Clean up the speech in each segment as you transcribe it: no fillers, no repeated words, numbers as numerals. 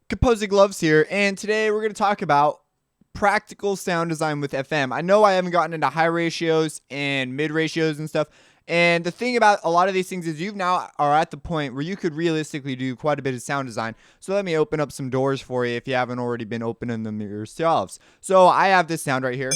Composing Gloves here, and today we're going to talk about practical sound design with FM. I know I haven't gotten into high ratios and mid ratios and stuff, and the thing about a lot of these things is you now are at the point where you could realistically do quite a bit of sound design. So let me open up some doors for you if you haven't already been opening them yourselves. So I have this sound right here.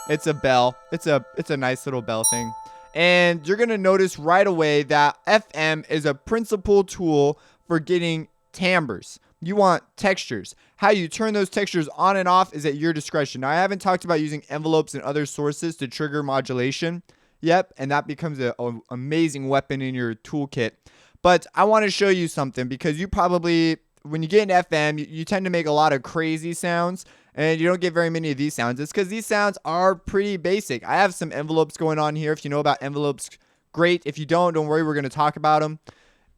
It's a bell. It's a nice little bell thing. And you're going to notice right away that FM is a principal tool for getting timbres. You want textures. How you turn those textures on and off is at your discretion. Now, I haven't talked about using envelopes and other sources to trigger modulation. Yep, and that becomes an amazing weapon in your toolkit. But I want to show you something because you probably, when you get in FM, you tend to make a lot of crazy sounds. And you don't get very many of these sounds. It's because these sounds are pretty basic. I have some envelopes going on here. If you know about envelopes, great. If you don't worry. We're going to talk about them.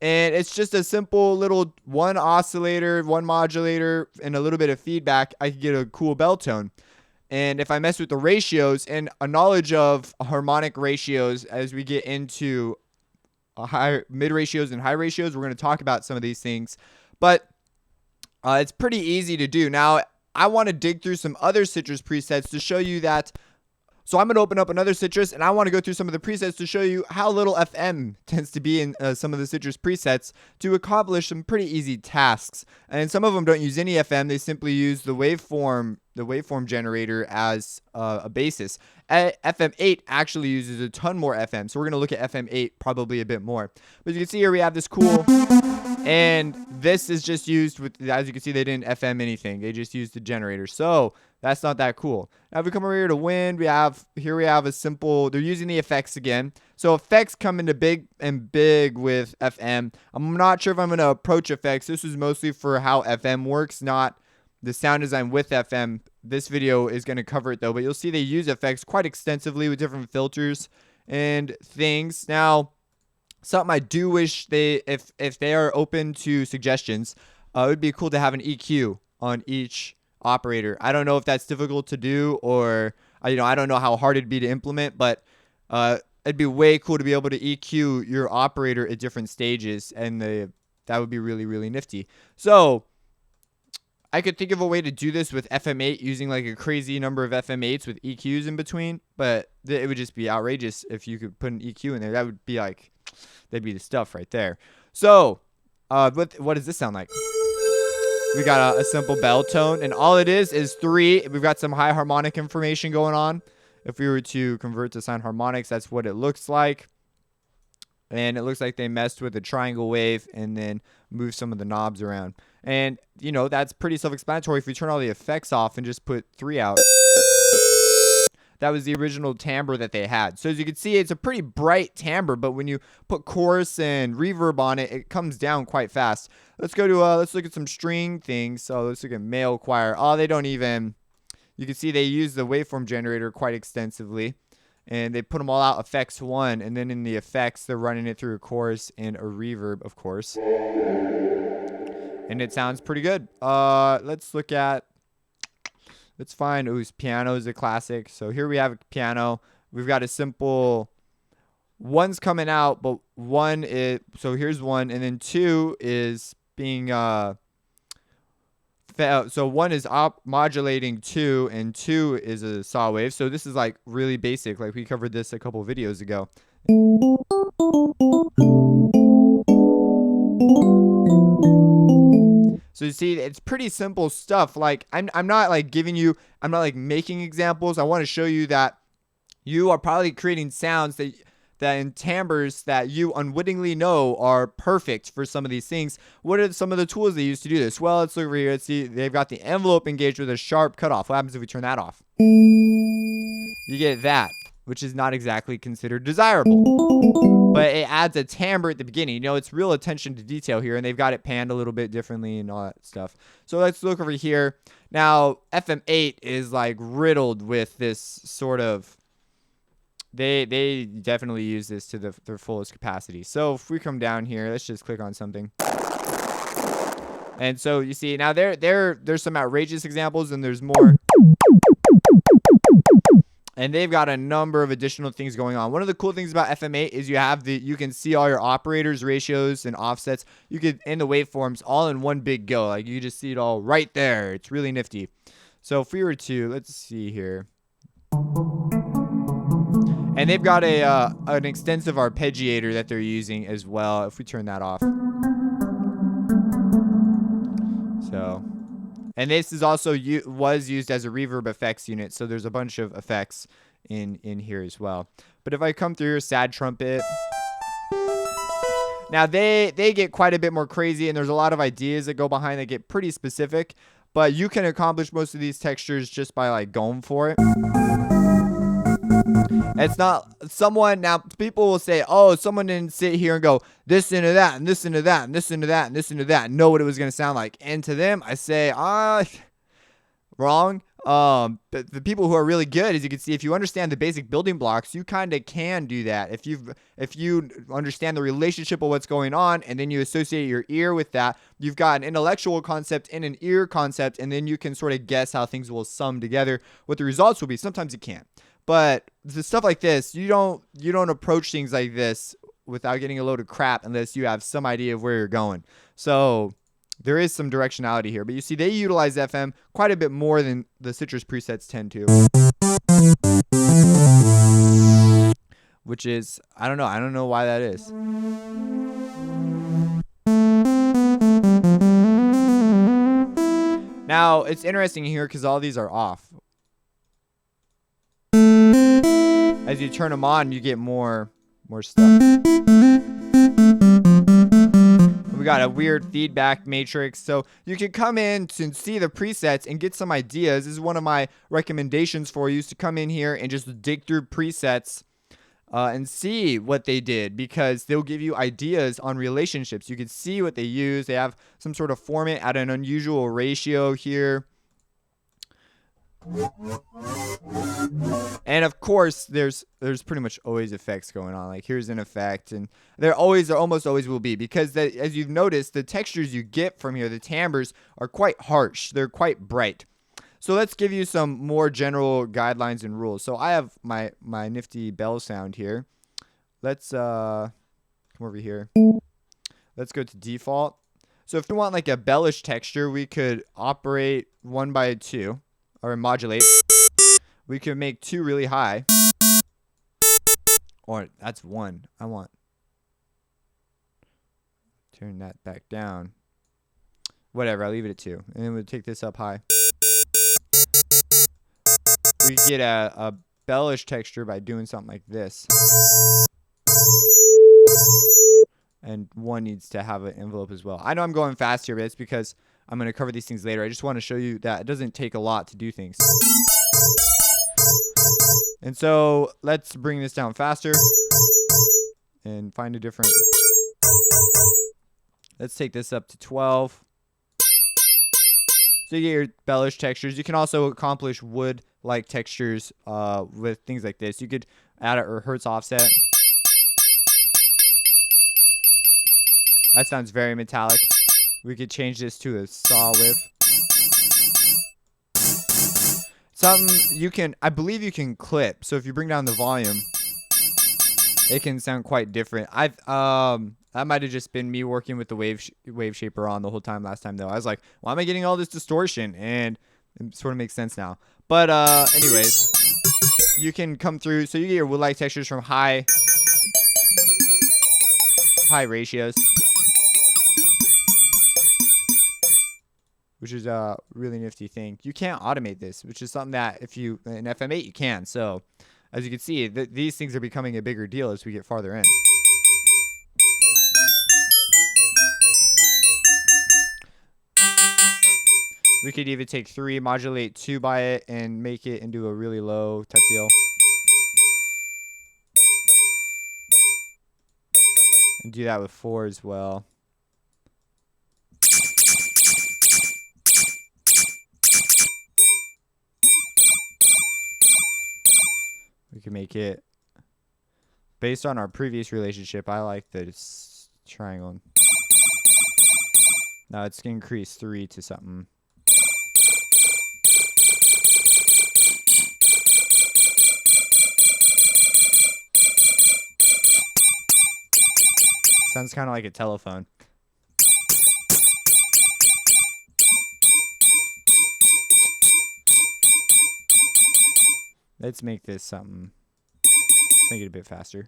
And it's just a simple little one oscillator, one modulator, and a little bit of feedback. I can get a cool bell tone. And if I mess with the ratios and a knowledge of harmonic ratios as we get into mid ratios and high ratios, we're going to talk about some of these things. But it's pretty easy to do. Now, I want to dig through some other Citrus presets to show you that. So I'm going to open up another Citrus, and I want to go through some of the presets to show you how little FM tends to be in some of the Citrus presets to accomplish some pretty easy tasks. And some of them don't use any FM. They simply use the waveform generator as a basis. FM8 actually uses a ton more FM. So we're going to look at FM8 probably a bit more. But you can see here we have this cool... And this is just used with, as you can see, they didn't FM anything. They just used the generator. So that's not that cool. Now if we come over here to wind, we have a simple, they're using the effects again. So effects come into big with FM. I'm not sure if I'm going to approach effects. This is mostly for how FM works, not the sound design with FM. This video is going to cover it though, but you'll see they use effects quite extensively with different filters and things. Now, something I do wish if they are open to suggestions, it would be cool to have an EQ on each operator. I don't know if that's difficult to do or I don't know how hard it'd be to implement, but it'd be way cool to be able to EQ your operator at different stages, and that would be really, really nifty. So I could think of a way to do this with FM8 using like a crazy number of FM8s with EQs in between, but it would just be outrageous if you could put an EQ in there. That would be like... That'd be the stuff right there. So, what does this sound like? We got a simple bell tone, and all it is 3. We've got some high harmonic information going on. If we were to convert to sine harmonics, that's what it looks like. And it looks like they messed with the triangle wave and then moved some of the knobs around. And, that's pretty self-explanatory. If we turn all the effects off and just put 3 out. That was the original timbre that they had. So as you can see, it's a pretty bright timbre, but when you put chorus and reverb on it, it comes down quite fast. Let's go to let's look at some string things. So let's look at male choir. Oh, they don't even. You can see they use the waveform generator quite extensively, and they put them all out effects 1, and then in the effects they're running it through a chorus and a reverb, of course, and it sounds pretty good. Let's look at. Let's find, piano is a classic. So here we have a piano. We've got a simple, 1's coming out, but 1 is, so here's 1, and then 2 is being, so 1 is modulating 2, and 2 is a saw wave. So this is like really basic, like we covered this a couple videos ago. So you see, it's pretty simple stuff. Like I'm not like I'm not like making examples. I want to show you that you are probably creating sounds that in timbres that you unwittingly know are perfect for some of these things. What are some of the tools they use to do this? Well, let's look over here. Let's see, they've got the envelope engaged with a sharp cutoff. What happens if we turn that off? You get that, which is not exactly considered desirable. But it adds a timbre at the beginning. It's real attention to detail here, and they've got it panned a little bit differently and all that stuff. So let's look over here. Now, FM8 is like riddled with this sort of... They definitely use this to their fullest capacity. So if we come down here, let's just click on something. And so you see, now there's some outrageous examples, and there's more. And they've got a number of additional things going on. One of the cool things about FM8 is you can see all your operators, ratios, and offsets. You could in the waveforms all in one big go. Like you just see it all right there. It's really nifty. So if we were to, let's see here. And they've got an extensive arpeggiator that they're using as well. If we turn that off. So, and this is also was used as a reverb effects unit. So there's a bunch of effects in here as well. But if I come through sad trumpet, now they get quite a bit more crazy, and there's a lot of ideas that go behind that get pretty specific. But you can accomplish most of these textures just by like going for it. It's not someone, now people will say, oh, someone didn't sit here and go this into that and this into that and this into that and this into that and know what it was going to sound like. And to them, I say, wrong. But the people who are really good, as you can see, if you understand the basic building blocks, you kind of can do that. If you understand the relationship of what's going on, and then you associate your ear with that, you've got an intellectual concept and an ear concept, and then you can sort of guess how things will sum together, what the results will be. Sometimes you can't. But the stuff like this, you don't approach things like this without getting a load of crap unless you have some idea of where you're going. So there is some directionality here. But you see, they utilize FM quite a bit more than the Citrus presets tend to. Which is, I don't know. I don't know why that is. Now, it's interesting here because all these are off. As you turn them on, you get more stuff. We got a weird feedback matrix, so you can come in to see the presets and get some ideas. This is one of my recommendations for you, is to come in here and just dig through presets and see what they did, because they'll give you ideas on relationships. You can see what they use. They have some sort of format at an unusual ratio here. And of course, there's pretty much always effects going on. Like here's an effect, and there almost always will be, because as you've noticed, the textures you get from here, the timbres, are quite harsh. They're quite bright. So let's give you some more general guidelines and rules. So I have my nifty bell sound here. Let's come over here. Let's go to default. So if we want like a bellish texture, we could operate 1 by 2. Or modulate. We can make 2 really high. Or that's 1. I want. Turn that back down. Whatever, I'll leave it at 2. And then we'll take this up high. We get a bellish texture by doing something like this. And 1 needs to have an envelope as well. I know I'm going fast here, but it's because I'm going to cover these things later. I just want to show you that it doesn't take a lot to do things. And so let's bring this down faster and find a different. Let's take this up to 12. So you get your bellish textures. You can also accomplish wood-like textures with things like this. You could add a Hertz offset. That sounds very metallic. We could change this to a saw whiff. Something you can, I believe you can clip. So if you bring down the volume, it can sound quite different. That might have just been me working with the wave shaper on the whole time last time though. I was like, why am I getting all this distortion? And it sort of makes sense now. But anyways, you can come through. So you get your wood-like textures from high ratios, which is a really nifty thing. You can't automate this, which is something that if you, in FM8 you can. So as you can see, these things are becoming a bigger deal as we get farther in. We could even take 3, modulate 2 by it, and make it into a really low type deal. And do that with 4 as well. We can make it, based on our previous relationship, I like this triangle. Now it's going to increase 3 to something. Sounds kind of like a telephone. Let's make this something. Make it a bit faster.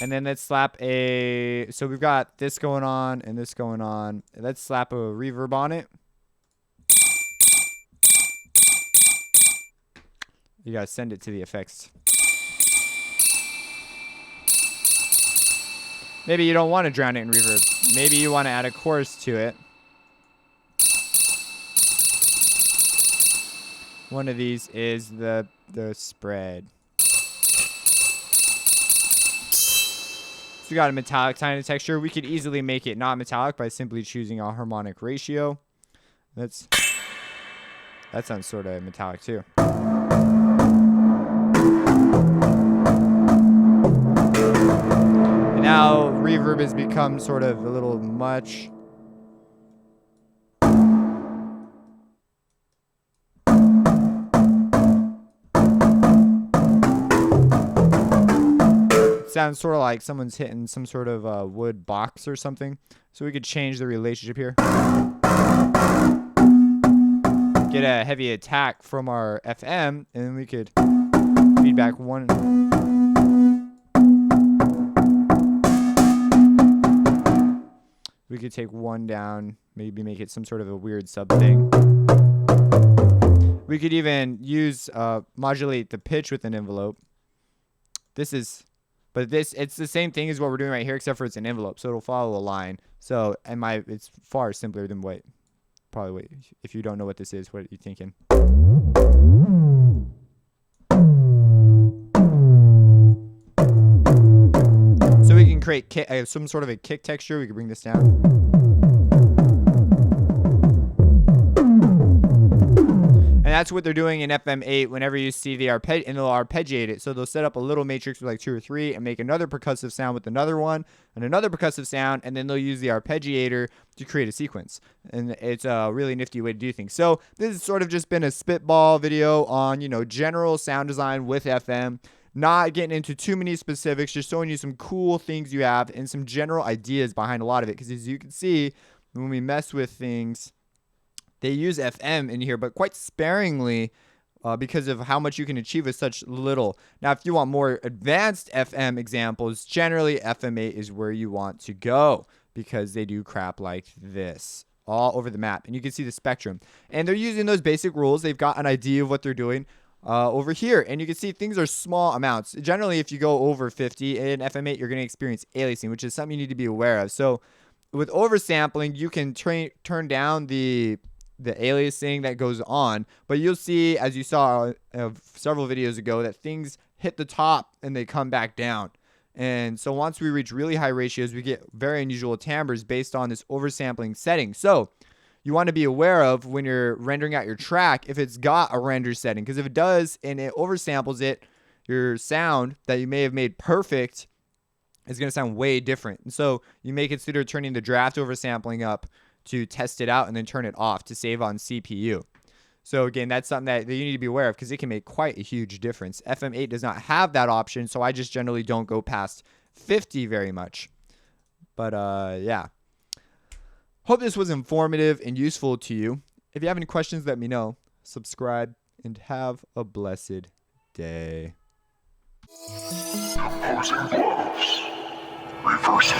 And then let's slap a... So we've got this going on and this going on. Let's slap a reverb on it. You gotta send it to the effects. Maybe you don't want to drown it in reverb. Maybe you want to add a chorus to it. One of these is the spread. So we got a metallic kind of texture. We could easily make it not metallic by simply choosing a harmonic ratio. That sounds sort of metallic too. And now reverb has become sort of a little much. Sounds sort of like someone's hitting some sort of wood box or something. So we could change the relationship here. Get a heavy attack from our FM, and then we could feedback one. We could take one down, maybe make it some sort of a weird sub thing. We could even use modulate the pitch with an envelope. But it's the same thing as what we're doing right here, except for it's an envelope, so it'll follow a line. So, it's far simpler than probably if you don't know what this is, what are you thinking? So we can create some sort of a kick texture. We can bring this down. And that's what they're doing in FM8 whenever you see the arpeggiate, and they'll arpeggiate it. So they'll set up a little matrix with like 2 or 3 and make another percussive sound with another one and another percussive sound, and then they'll use the arpeggiator to create a sequence. And it's a really nifty way to do things. So this has sort of just been a spitball video on, general sound design with FM. Not getting into too many specifics, just showing you some cool things you have and some general ideas behind a lot of it. Because as you can see, when we mess with things, they use FM in here, but quite sparingly because of how much you can achieve with such little. Now, if you want more advanced FM examples, generally FM8 is where you want to go because they do crap like this all over the map. And you can see the spectrum. And they're using those basic rules. They've got an idea of what they're doing over here. And you can see things are small amounts. Generally, if you go over 50 in FM8, you're going to experience aliasing, which is something you need to be aware of. So with oversampling, you can turn down the aliasing that goes on, but you'll see, as you saw several videos ago, that things hit the top and they come back down. And so once we reach really high ratios, we get very unusual timbres based on this oversampling setting. So you want to be aware of when you're rendering out your track if it's got a render setting, because if it does and it oversamples it, your sound that you may have made perfect is going to sound way different. And so you may consider turning the draft oversampling up to test it out and then turn it off to save on CPU. So again, that's something that you need to be aware of because it can make quite a huge difference. FM8 does not have that option, so I just generally don't go past 50 very much. But yeah. Hope this was informative and useful to you. If you have any questions, let me know. Subscribe and have a blessed day. Opposing gloves. Reversing.